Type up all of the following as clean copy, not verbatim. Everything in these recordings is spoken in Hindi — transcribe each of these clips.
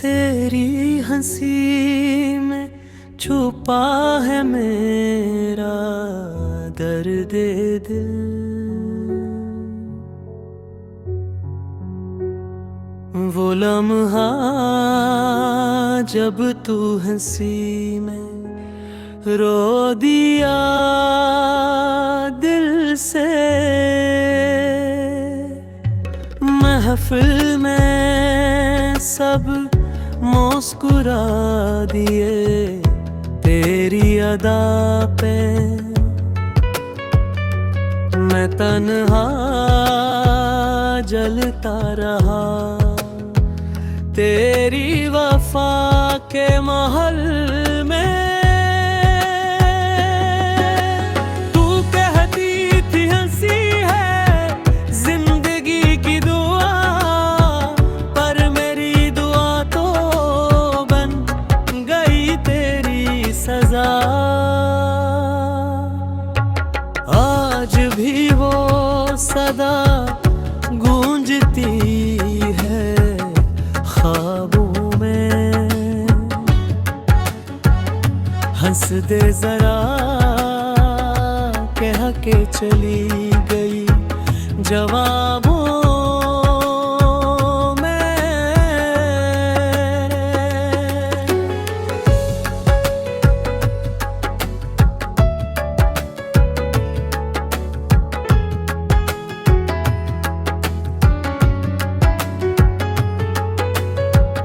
तेरी हंसी में छुपा है मेरा दर्द दिल। वो लम्हा जब तू हंसी में रो दिया दिल से, महफिल में सब मुस्कुरा दिए तेरी अदा पे। मैं तन्हा जलता रहा तेरी वफा के महल में। तू कहती थी हंसी है जिंदगी की दुआ, पर मेरी दुआ तो बन गई तेरी सजा। आज भी वो सदा गूंजती है ख्वाबों में। हंस दे जरा कह के चली गई जवाबों में।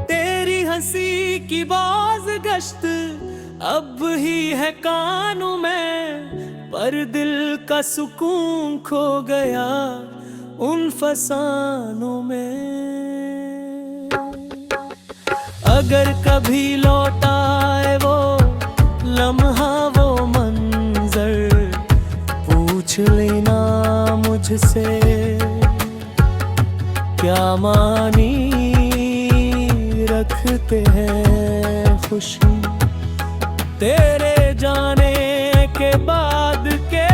तेरी हंसी की बाज गश्त अब ही है कानों में, पर दिल का सुकून खो गया उन फसानों में। अगर कभी लौट आए वो लम्हा वो मंजर, पूछ लेना मुझसे क्या मानी रखते हैं खुशी तेरे जाने के बाद के।